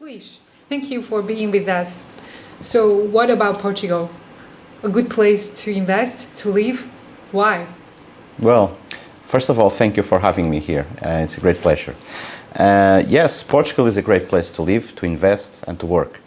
Luís, thank you for being with us. So, what about Portugal? A good place to invest, to live? Why? Well, first of all, thank you for having me here. It's a great pleasure. Yes, Portugal is a great place to live, to invest, and to work.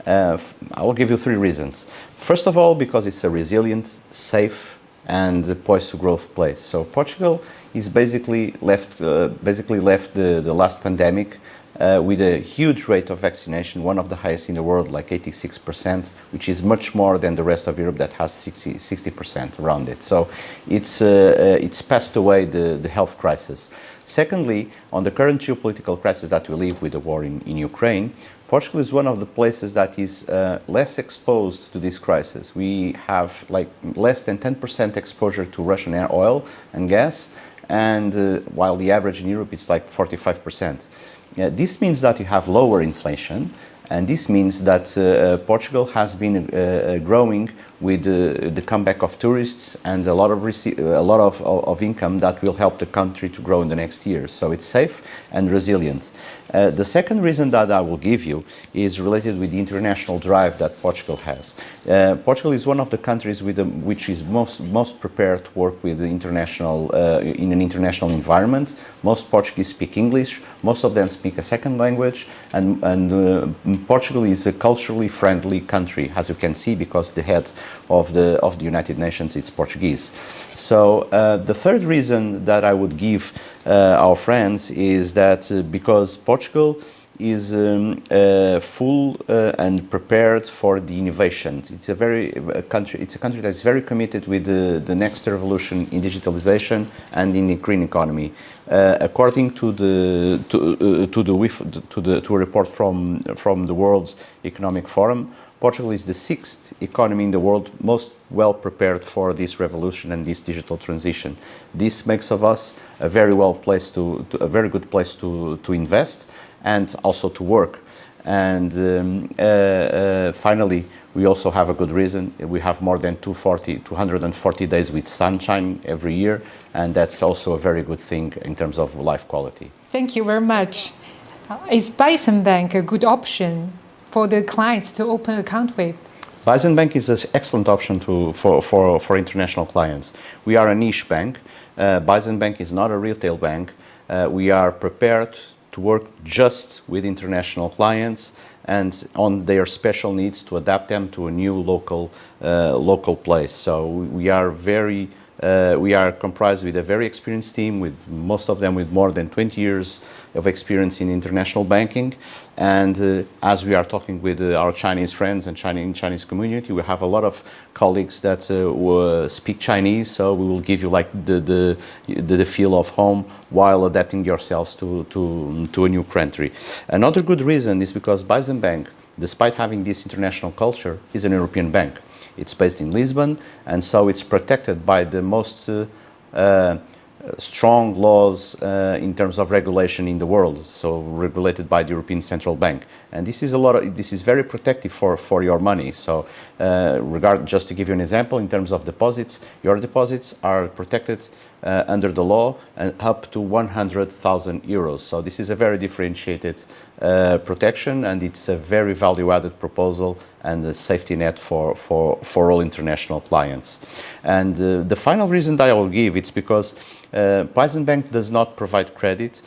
I will give you 3 reasons. First of all, because it's a resilient, safe, and poised to growth place. So Portugal is basically left the last pandemic with a huge rate of vaccination, one of the highest in the world, like 86%, which is much more than the rest of Europe that has 60% around it. So it's passed away the health crisis. Secondly, on the current geopolitical crisis that we live with the war in Ukraine, Portugal is one of the places that is less exposed to this crisis. We have like less than 10% exposure to Russian oil and gas, and while the average in Europe is like 45%. This means that you have lower inflation, and this means that Portugal has been growing with the comeback of tourists and a lot of income that will help the country to grow in the next years. So it's safe and resilient. The second reason that I will give you is related with the international drive that Portugal has. Portugal is one of the countries which is most prepared to work with the international in an international environment. Most Portuguese speak English. Most of them speak a second language, and Portugal is a culturally friendly country, as you can see, because the head of the United Nations is Portuguese. So the third reason that I would give our friends is that because Portugal is full and prepared for the innovation. It's a country that is very committed with the next revolution in digitalization and in the green economy. According to a report from the World Economic Forum, Portugal is the 6th economy in the world most well prepared for this revolution and this digital transition. This makes of us a very good place to invest and also to work. And finally, we also have a good reason. We have more than 240 days with sunshine every year, and that's also a very good thing in terms of life quality. Thank you very much. Is Bison Bank a good option for the clients to open account with? Bison Bank is an excellent option for international clients. We are a niche bank. Bison Bank is not a retail bank. We are prepared to work just with international clients and on their special needs to adapt them to a new local place. So we are comprised with a very experienced team, with most of them with more than 20 years of experience in international banking. And as we are talking with our Chinese friends and Chinese community, we have a lot of colleagues that speak Chinese, so we will give you like the feel of home while adapting yourselves to a new country. Another good reason is because Bison Bank, despite having this international culture, is an European bank. It's based in Lisbon, and so it's protected by the most strong laws in terms of regulation in the world, so regulated by the European Central Bank. And this is very protective for your money. So just to give you an example, in terms of deposits, your deposits are protected under the law and up to 100,000 euros. So this is a very differentiated protection, and it's a very value-added proposal and a safety net for all international clients. And the final reason that I will give, it's because Bison Bank does not provide credit.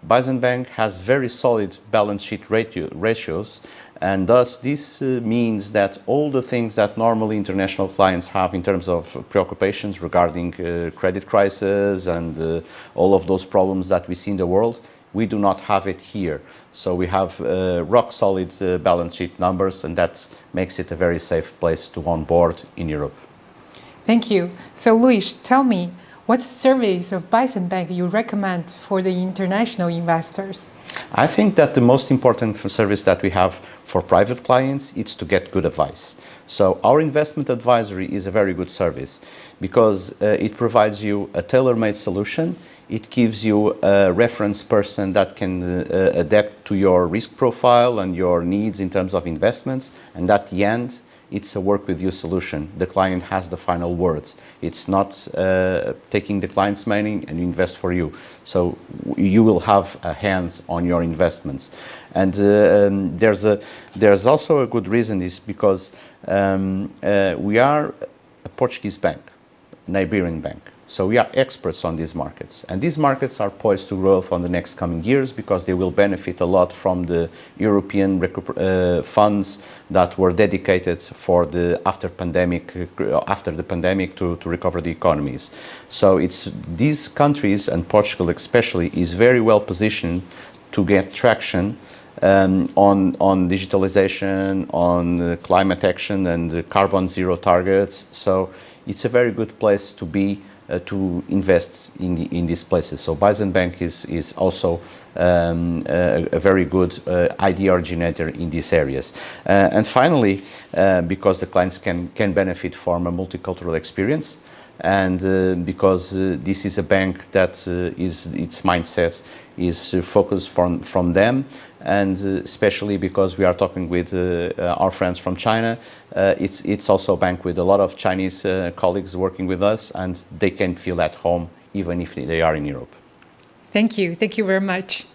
Bison Bank has very solid balance sheet ratios, and thus this means that all the things that normally international clients have in terms of preoccupations regarding credit crisis and all of those problems that we see in the world, we do not have it here. So we have rock solid balance sheet numbers, and that makes it a very safe place to onboard in Europe. Thank you. So Luís, tell me, what service of Bison Bank you recommend for the international investors? I think that the most important service that we have for private clients is to get good advice. So our investment advisory is a very good service because it provides you a tailor-made solution. It gives you a reference person that can adapt to your risk profile and your needs in terms of investments, and at the end it's a work with you solution. The client has the final word. It's not taking the client's money and invest for you. So you will have a hand on your investments. And there's also a good reason is because we are a Portuguese bank, an Iberian bank. So we are experts on these markets, and these markets are poised to grow for the next coming years because they will benefit a lot from the European funds that were dedicated for the after the pandemic to recover the economies. So it's these countries, and Portugal especially, is very well positioned to get traction on digitalization, on climate action and carbon zero targets. So it's a very good place to be to invest in these places. So Bison Bank is also a very good idea originator in these areas. And finally, because the clients can benefit from a multicultural experience, and because this is a bank that its mindset is focused from them, and especially because we are talking with our friends from China, it's also a bank with a lot of Chinese colleagues working with us, and they can feel at home even if they are in Europe. Thank you very much.